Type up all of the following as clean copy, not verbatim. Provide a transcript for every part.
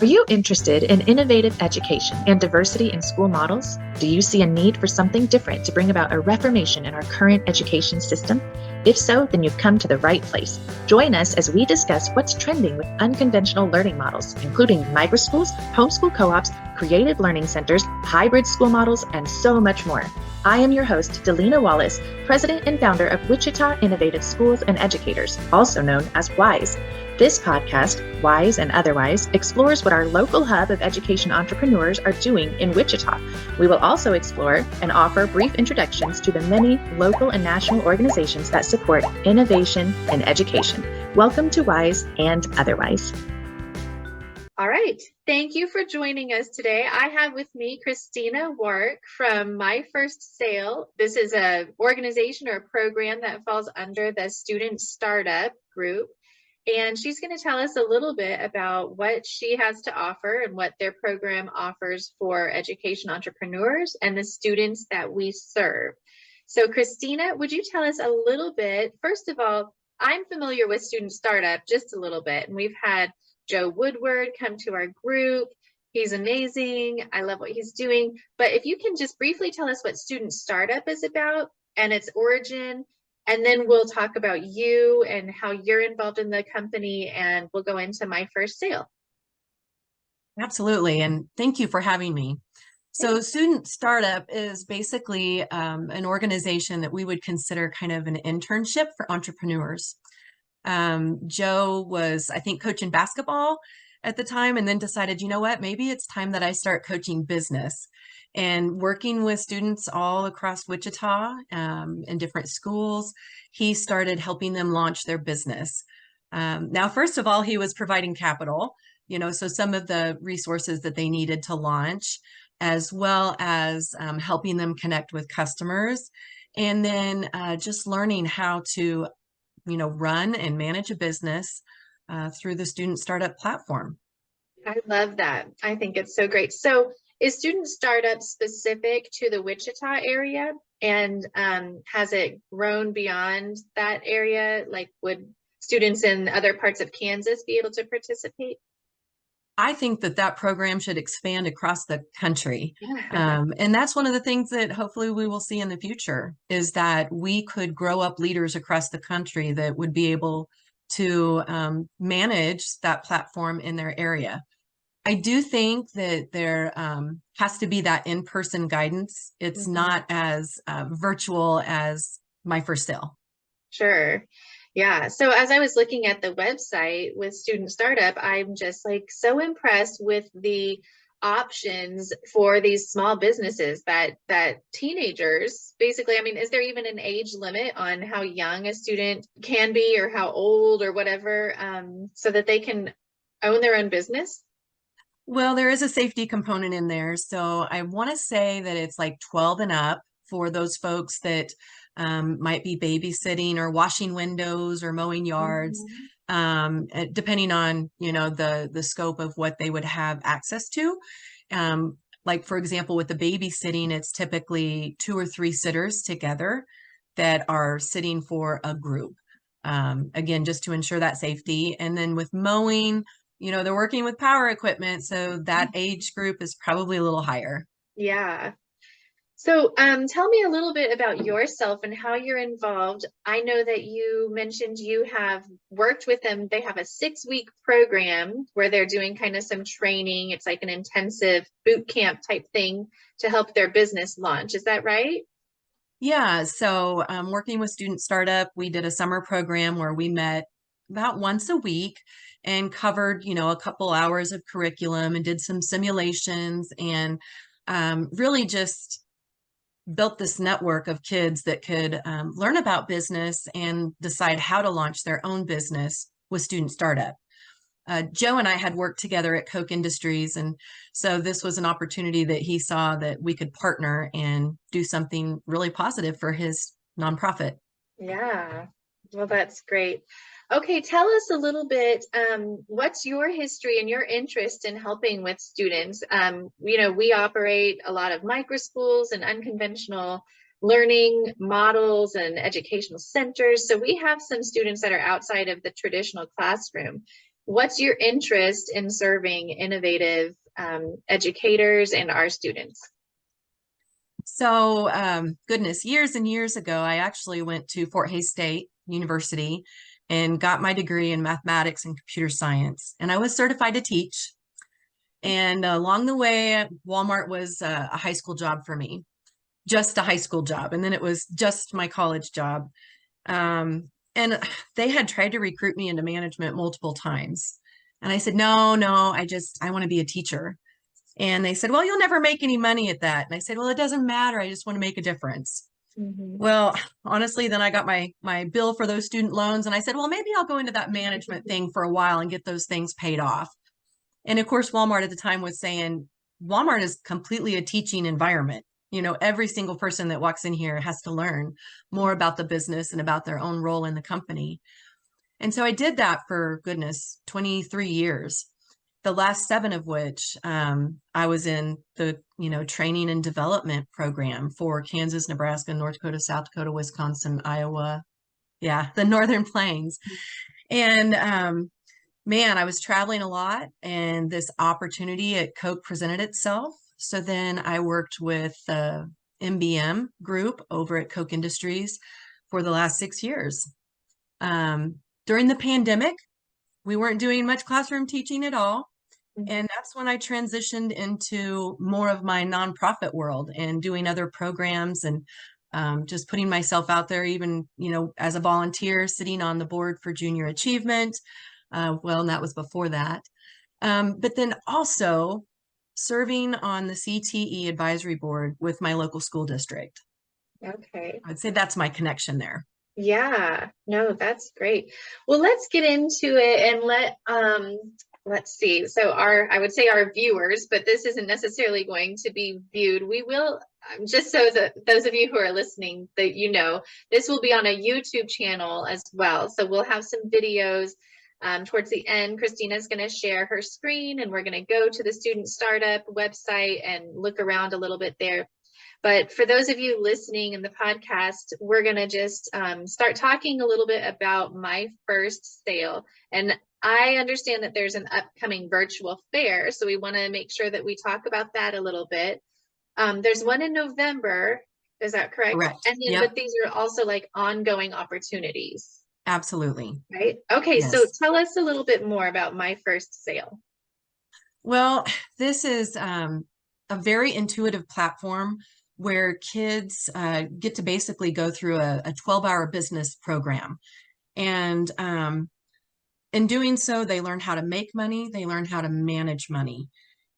Are you interested in innovative education and diversity in school models? Do you see a need for something different to bring about a reformation in our current education system? If so, then you've come to the right place. Join us as we discuss what's trending with unconventional learning models, including microschools, homeschool co-ops, creative learning centers, hybrid school models, and so much more. I am your host, Delina Wallace, president and founder of Wichita Innovative Schools and Educators, also known as WISE. This podcast, WISE and Otherwise, explores what our local hub of education entrepreneurs are doing in Wichita. We will also explore and offer brief introductions to the many local and national organizations that support innovation in education. Welcome to WISE and Otherwise. All right. Thank you for joining us today. I have with me Christina Wark from My First Sale. This is an organization or a program that falls under the Student Startup Group. And she's going to tell us a little bit about what she has to offer and what their program offers for education entrepreneurs and the students that we serve. So Christina, would you tell us a little bit? First of all, I'm familiar with Student Startup just a little bit, and we've had Joe Woodward come to our group. He's amazing. I love what he's doing. But if you can just briefly tell us what Student Startup is about and its origin, and then we'll talk about you and how you're involved in the company, and we'll go into My First Sale. Absolutely. And thank you for having me. So Student Startup is basically an organization that we would consider kind of an internship for entrepreneurs. Joe was, I think, coaching basketball at the time, and then decided, you know what, maybe it's time that I start coaching business. And working with students all across Wichita in different schools, he started helping them launch their business. Now, first of all, he was providing capital, so some of the resources that they needed to launch, as well as helping them connect with customers, and then just learning how to, run and manage a business through the Student Startup platform. I love that. I think it's so great. So is Student Startup specific to the Wichita area, and has it grown beyond that area? Like, would students in other parts of Kansas be able to participate? I think that program should expand across the country. Yeah. And that's one of the things that hopefully we will see in the future, is that we could grow up leaders across the country that would be able to manage that platform in their area. I do think that there has to be that in-person guidance. It's not as virtual as My First Sale. Sure. Yeah. So as I was looking at the website with Student Startup, I'm just like so impressed with the options for these small businesses that teenagers basically, I mean, is there even an age limit on how young a student can be, or how old or whatever, so that they can own their own business? Well, there is a safety component in there. So I want to say that it's like 12 and up for those folks that might be babysitting or washing windows or mowing yards, depending on, the scope of what they would have access to. Like, for example, with the babysitting, it's typically 2 or 3 sitters together that are sitting for a group. Again, just to ensure that safety. And then with mowing, they're working with power equipment, so that age group is probably a little higher. Yeah. So tell me a little bit about yourself and how you're involved. I know that you mentioned you have worked with them. They have a 6-week program where they're doing kind of some training. It's like an intensive boot camp type thing to help their business launch. Is that right? Yeah, so working with Student Startup, we did a summer program where we met about once a week and covered, a couple hours of curriculum and did some simulations, and really just built this network of kids that could learn about business and decide how to launch their own business with Student Startup. Joe and I had worked together at Koch Industries, and so this was an opportunity that he saw that we could partner and do something really positive for his nonprofit. Yeah, well, that's great. Okay, tell us a little bit, what's your history and your interest in helping with students? We operate a lot of microschools and unconventional learning models and educational centers. So we have some students that are outside of the traditional classroom. What's your interest in serving innovative educators and our students? So, goodness, years and years ago, I actually went to Fort Hays State University and got my degree in mathematics and computer science. And I was certified to teach. And along the way, Walmart was a high school job for me, just a high school job. And then it was just my college job. And they had tried to recruit me into management multiple times. And I said, no, I want to be a teacher. And they said, well, you'll never make any money at that. And I said, well, it doesn't matter. I just want to make a difference. Mm-hmm. Well, honestly, then I got my bill for those student loans. And I said, well, maybe I'll go into that management thing for a while and get those things paid off. And of course, Walmart at the time was saying, Walmart is completely a teaching environment. You know, every single person that walks in here has to learn more about the business and about their own role in the company. And so I did that for, goodness, 23 years, the last 7 of which I was in the, training and development program for Kansas, Nebraska, North Dakota, South Dakota, Wisconsin, Iowa. Yeah, the Northern Plains. And man, I was traveling a lot, and this opportunity at Coke presented itself. So then I worked with the MBM group over at Coke Industries for the last 6 years. During the pandemic, we weren't doing much classroom teaching at all. And that's when I transitioned into more of my nonprofit world and doing other programs and just putting myself out there, even, as a volunteer, sitting on the board for junior achievement. And that was before that. But then also serving on the CTE advisory board with my local school district. Okay. I'd say that's my connection there. Yeah, no, that's great. Well, let's get into it and let's see. So I would say our viewers, but this isn't necessarily going to be viewed. We will, just so that those of you who are listening, that this will be on a YouTube channel as well. So we'll have some videos. Towards the end, Christina's going to share her screen, and we're going to go to the student startup website and look around a little bit there. But for those of you listening in the podcast, we're going to just start talking a little bit about my first sale. And I understand that there's an upcoming virtual fair, so we want to make sure that we talk about that a little bit. There's one in November. Is that correct? Correct. And then, Yep. But these are also like ongoing opportunities. Absolutely. Right? Okay, Yes. so tell us a little bit more about my first sale. Well, this is a very intuitive platform where kids get to basically go through a 12-hour business program. And in doing so, they learn how to make money, they learn how to manage money.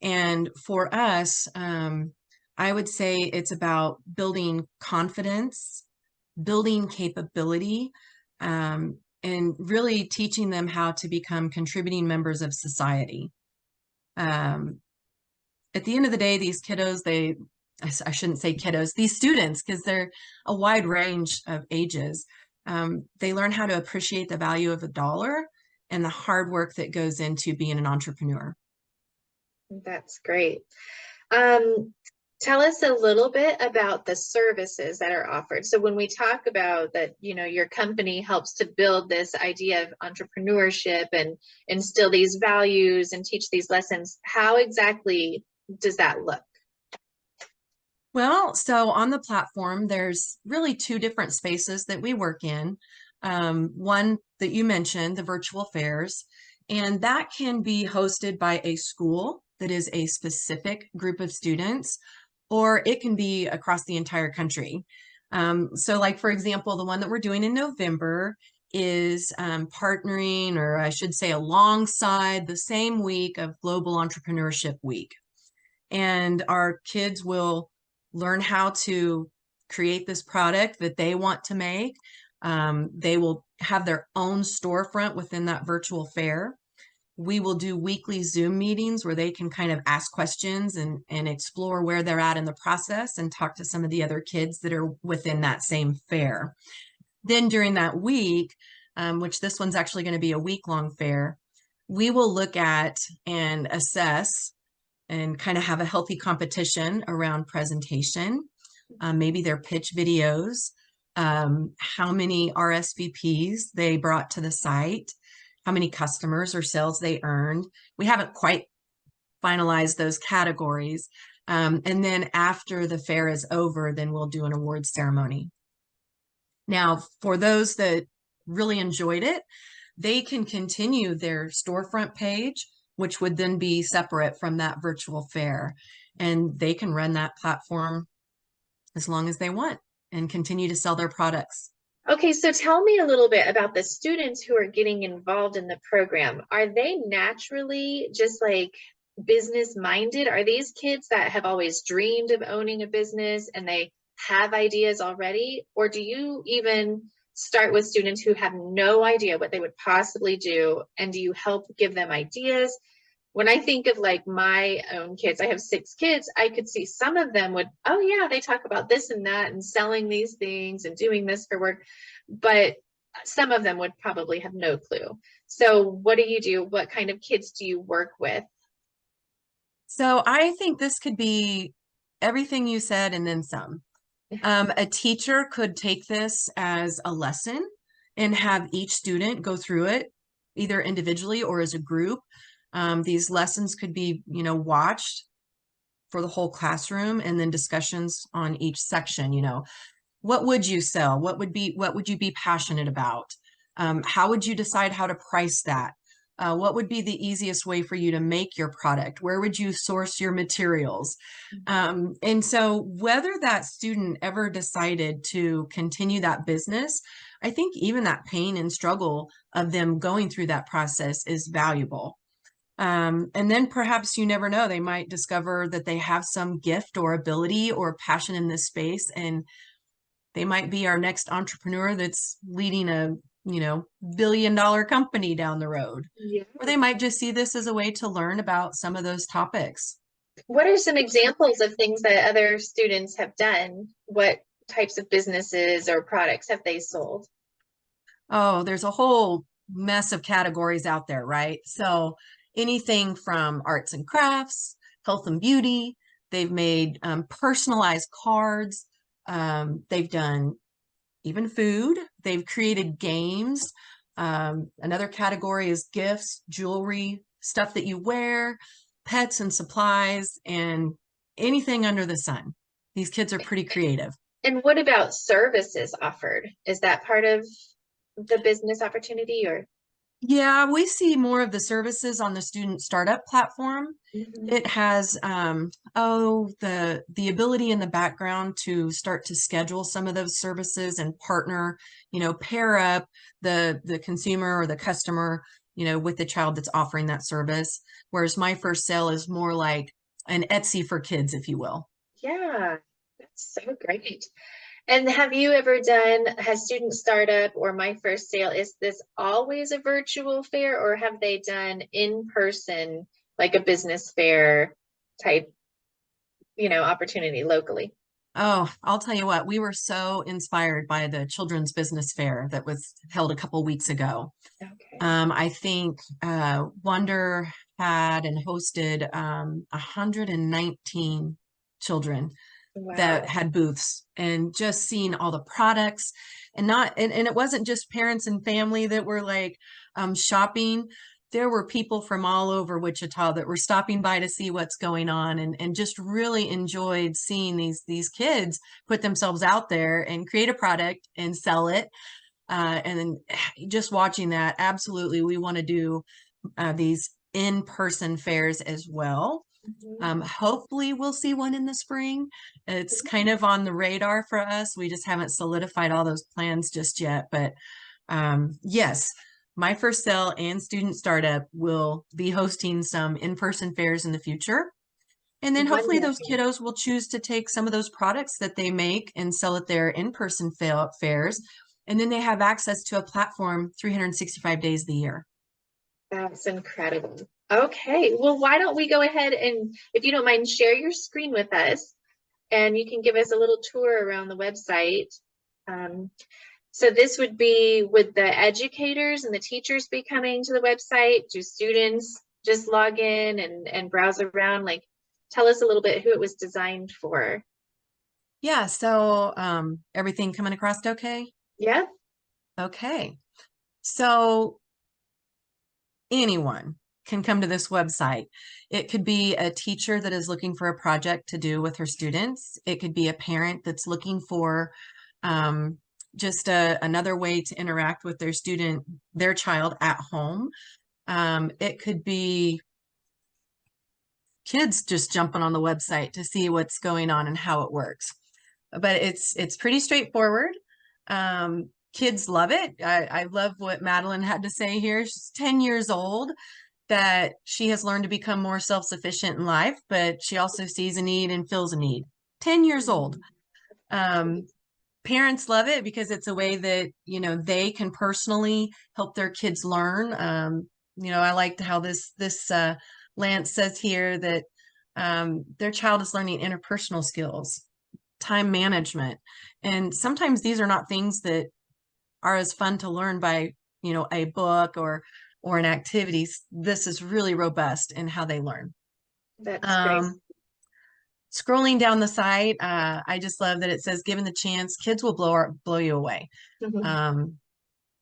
And for us, I would say it's about building confidence, building capability, and really teaching them how to become contributing members of society. At the end of the day, these kiddos, I shouldn't say kiddos, these students, because they're a wide range of ages, they learn how to appreciate the value of a dollar and the hard work that goes into being an entrepreneur. That's great. Tell us a little bit about the services that are offered. So when we talk about that, your company helps to build this idea of entrepreneurship and instill these values and teach these lessons, how exactly does that look? Well, so on the platform, there's really 2 different spaces that we work in. One that you mentioned, the virtual fairs, and that can be hosted by a school that is a specific group of students, or it can be across the entire country. So like, for example, the one that we're doing in November is partnering, or I should say alongside the same week of Global Entrepreneurship Week. And our kids will learn how to create this product that they want to make. They will have their own storefront within that virtual fair. We will do weekly Zoom meetings where they can kind of ask questions and explore where they're at in the process and talk to some of the other kids that are within that same fair. Then during that week, which this one's actually going to be a week-long fair, we will look at and assess and kind of have a healthy competition around presentation, maybe their pitch videos, how many RSVPs they brought to the site, how many customers or sales they earned. We haven't quite finalized those categories. And then after the fair is over, then we'll do an awards ceremony. Now, for those that really enjoyed it, they can continue their storefront page, which would then be separate from that virtual fair. And they can run that platform as long as they want and continue to sell their products. Okay, so tell me a little bit about the students who are getting involved in the program. Are they naturally just like business minded? Are these kids that have always dreamed of owning a business and they have ideas already? Or do you even start with students who have no idea what they would possibly do? And do you help give them ideas? When I think of like my own kids, I have 6 kids, I could see some of them would, oh yeah, they talk about this and that and selling these things and doing this for work, but some of them would probably have no clue. So what do you do? What kind of kids do you work with? So I think this could be everything you said and then some. A teacher could take this as a lesson and have each student go through it either individually or as a group. These lessons could be, watched for the whole classroom and then discussions on each section. What would you sell? What would you be passionate about? How would you decide how to price that? What would be the easiest way for you to make your product? Where would you source your materials? And so whether that student ever decided to continue that business, I think even that pain and struggle of them going through that process is valuable. And then perhaps you never know, they might discover that they have some gift or ability or passion in this space, and they might be our next entrepreneur that's leading a billion-dollar company down the road. Yeah. Or they might just see this as a way to learn about some of those topics. What are some examples of things that other students have done? What types of businesses or products have they sold? Oh, there's a whole mess of categories out there, right? So anything from arts and crafts, health and beauty. They've made personalized cards. They've done even food. They've created games. Another category is gifts, jewelry, stuff that you wear, pets and supplies, and anything under the sun. These kids are pretty creative. And what about services offered? Is that part of the business opportunity or? Yeah, we see more of the services on the student startup platform. Mhm. It has the ability in the background to start to schedule some of those services and partner, pair up the consumer or the customer, with the child that's offering that service. Whereas my first sale is more like an Etsy for kids, if you will. Yeah, that's so great. And have you ever done, has Student Startup or My First Sale, is this always a virtual fair or have they done in person, like a business fair type, opportunity locally? Oh, I'll tell you what, we were so inspired by the Children's Business Fair that was held a couple weeks ago. Okay. I think Wonder had and hosted 119 children that Wow. had booths, and just seeing all the products, and it wasn't just parents and family that were like shopping. There were people from all over Wichita that were stopping by to see what's going on, and just really enjoyed seeing these kids put themselves out there and create a product and sell it. And then just watching that, absolutely, we want to do these in-person fairs as well. Mhm. Hopefully we'll see one in the spring. It's kind of on the radar for us. We just haven't solidified all those plans just yet. But yes, My First Sale and Student Startup will be hosting some in-person fairs in the future. And then hopefully those Wonderful. kiddos will choose to take some of those products that they make and sell at their in-person fairs. And then they have access to a platform 365 days of the year. That's incredible. Okay, well, why don't we go ahead and, if you don't mind, share your screen with us and you can give us a little tour around the website. Um, so this would be, would the educators and the teachers be coming to the website? Do students just log in and browse around? Like, tell us a little bit who it was designed for. Yeah, so everything coming across okay? Yeah. Okay. So anyone can come to this website. It could be a teacher that is looking for a project to do with her students. It could be a parent that's looking for just another way to interact with their child at home. It could be kids just jumping on the website to see what's going on and how it works. But it's pretty straightforward. Kids love it. I love what Madeline had to say here. She's 10 years old, that she has learned to become more self-sufficient in life, but she also sees a need and feels a need. 10 years old. Parents love it because it's a way that, they can personally help their kids learn. I liked how this Lance says here that their child is learning interpersonal skills, time management. And sometimes these are not things that are as fun to learn by, a book or an activity. This is really robust in how they learn. That's great. Scrolling down the site, I just love that it says, given the chance, kids will blow you away.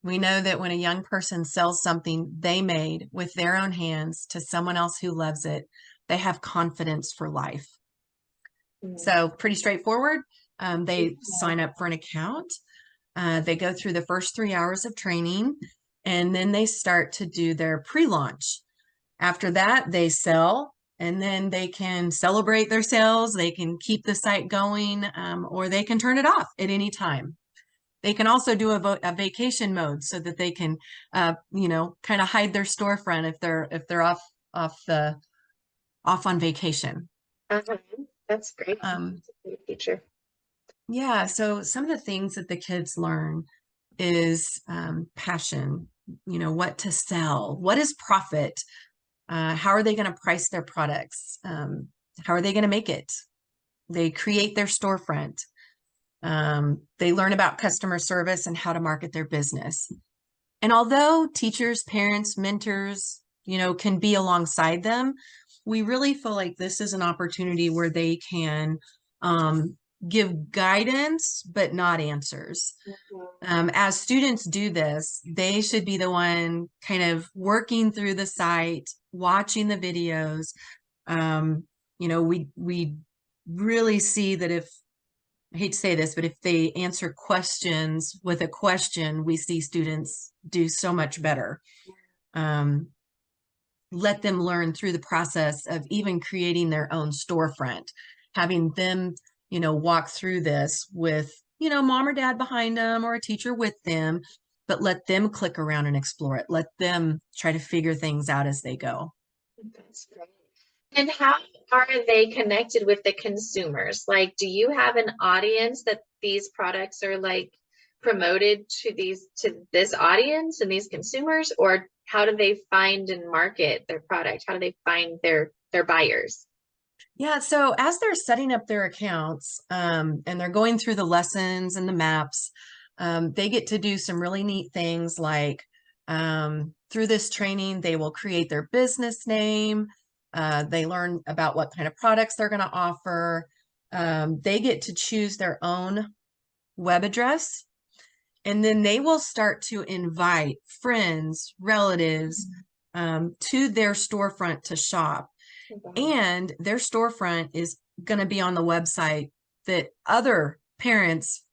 We know that when a young person sells something they made with their own hands to someone else who loves it, they have confidence for life. So pretty straightforward. They sign up for an account. They go through the first 3 hours of training, and then they start to do their pre-launch. After that, they sell, and then they can celebrate their sales. They can keep the site going, or they can turn it off at any time. They can also do a vacation mode so that they can, kind of hide their storefront if they're off on vacation. That's great. That's a great feature. Yeah. So some of the things that the kids learn is passion. What to sell, what is profit, how are they going to price their products, how are they going to make it. They create their storefront. They learn about customer service and how to market their business. And although teachers, parents, mentors, can be alongside them, we really feel like this is an opportunity where they can give guidance, but not answers. As students do this, they should be the one kind of working through the site, watching the videos. We really see that I hate to say this, but if they answer questions with a question, we see students do so much better. Let them learn through the process of even creating their own storefront, having them, walk through this with, mom or dad behind them or a teacher with them, but let them click around and explore it. Let them try to figure things out as they go. That's great. And how are they connected with the consumers? Like, do you have an audience that these products are like promoted to this audience and these consumers, or how do they find and market their product? How do they find their buyers? Yeah, so as they're setting up their accounts and they're going through the lessons and the maps, they get to do some really neat things like through this training, they will create their business name. They learn about what kind of products they're going to offer. They get to choose their own web address, and then they will start to invite friends, relatives to their storefront to shop. And their storefront is going to be on the website that other parents,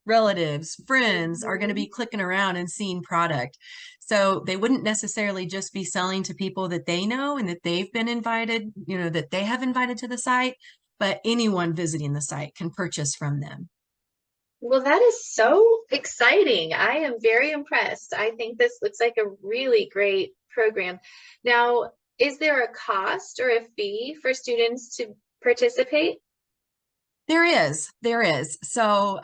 relatives, friends are going to be clicking around and seeing product. So they wouldn't necessarily just be selling to people that they know and that they've been invited, that they have invited to the site, but anyone visiting the site can purchase from them. Well, that is so exciting. I am very impressed. I think this looks like a really great program. Now, is there a cost or a fee for students to participate? There is. So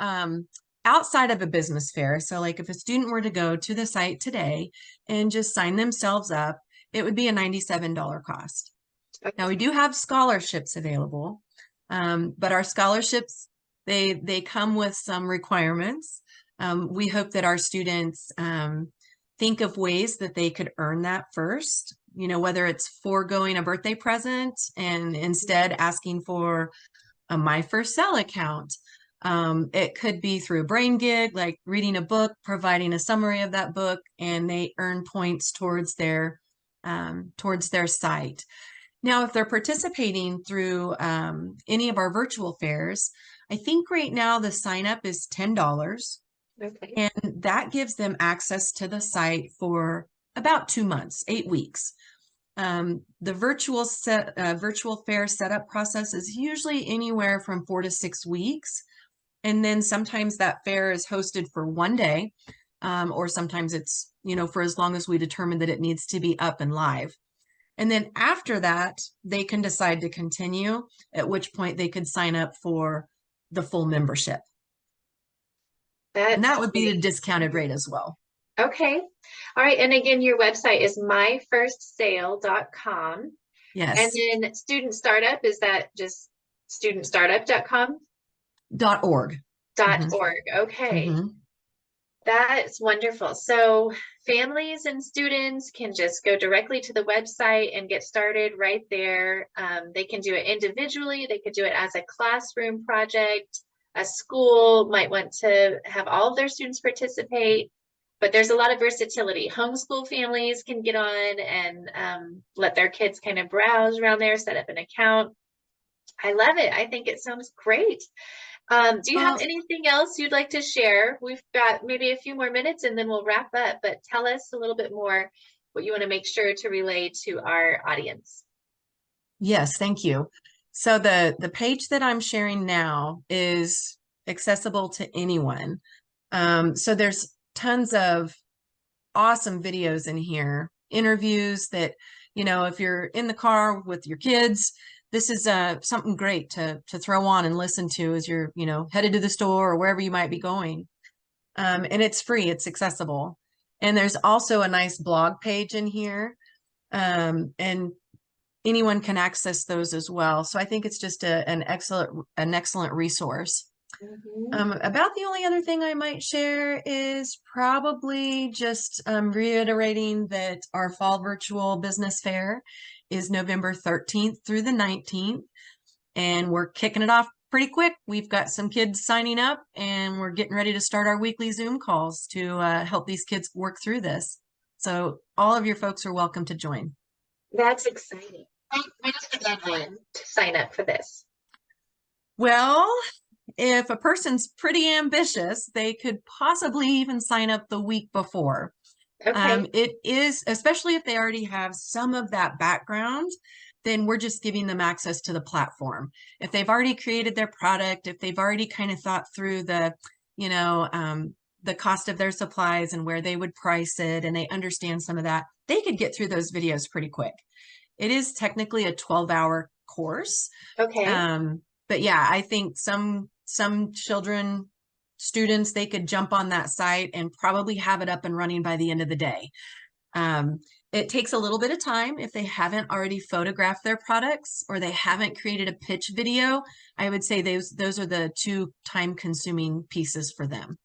outside of a business fair, so like if a student were to go to the site today and just sign themselves up, it would be a $97 cost. Okay. Now we do have scholarships available, but our scholarships, they come with some requirements. We hope that our students think of ways that they could earn that first, whether it's foregoing a birthday present and instead asking for a My First Sell account. It could be through a brain gig, like reading a book, providing a summary of that book, and they earn points towards their towards their site. Now, if they're participating through any of our virtual fairs, I think right now the sign up is $10. Okay. And that gives them access to the site for about 2 months, 8 weeks. The virtual fair setup process is usually anywhere from 4 to 6 weeks. And then sometimes that fair is hosted for one day, or sometimes it's, for as long as we determine that it needs to be up and live. And then after that, they can decide to continue, at which point they could sign up for the full membership. And That's that would be the discounted rate as well. okay. All right. And again, your website is myfirstsale.com. And Yes. then student startup, is that just studentstartup.com? .org. .org. Okay. Mm-hmm. That's wonderful. So families and students can just go directly to the website and get started right there. They can do it individually. They could do it as a classroom project. A school might want to have all of their students participate, but there's a lot of versatility. Homeschool families can get on and let their kids kind of browse around there, set up an account. I love it. I think it sounds great. Do you have anything else you'd like to share? We've got maybe a few more minutes and then we'll wrap up, but tell us a little bit more what you want to make sure to relay to our audience. Yes, thank you. So the page that I'm sharing now is accessible to anyone. So there's tons of awesome videos in here, interviews that, if you're in the car with your kids, this is something great to throw on and listen to as you're, headed to the store or wherever you might be going. And it's free, it's accessible. And there's also a nice blog page in here. And anyone can access those as well. So I think it's just an excellent resource. About the only other thing I might share is probably just reiterating that our fall virtual business fair is November 13th through the 19th, and we're kicking it off pretty quick. We've got some kids signing up, and we're getting ready to start our weekly Zoom calls to help these kids work through this. So all of your folks are welcome to join. That's exciting. When is the deadline to sign up for this? Well, if a person's pretty ambitious, they could possibly even sign up the week before. Okay. It is, especially if they already have some of that background, then we're just giving them access to the platform. If they've already created their product, if they've already kind of thought through the cost of their supplies and where they would price it, and they understand some of that, they could get through those videos pretty quick. It is technically a 12-hour course. Okay. But yeah, I think some students, they could jump on that site and probably have it up and running by the end of the day. It takes a little bit of time if they haven't already photographed their products or they haven't created a pitch video. I would say those are the two time-consuming pieces for them.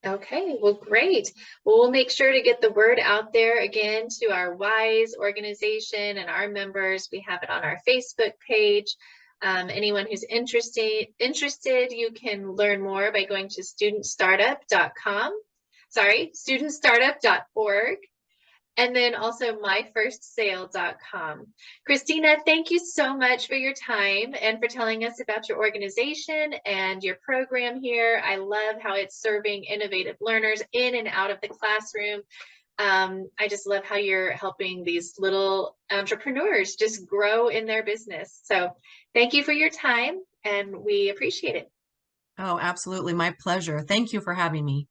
Okay, well, great. Well, we'll make sure to get the word out there again to our WISE organization and our members. We have it on our Facebook page. Anyone who's interested, you can learn more by going to studentstartup.org. And then also myfirstsale.com. Christina, thank you so much for your time and for telling us about your organization and your program here. I love how it's serving innovative learners in and out of the classroom. I just love how you're helping these little entrepreneurs just grow in their business. So thank you for your time, and we appreciate it. Oh, absolutely. My pleasure. Thank you for having me.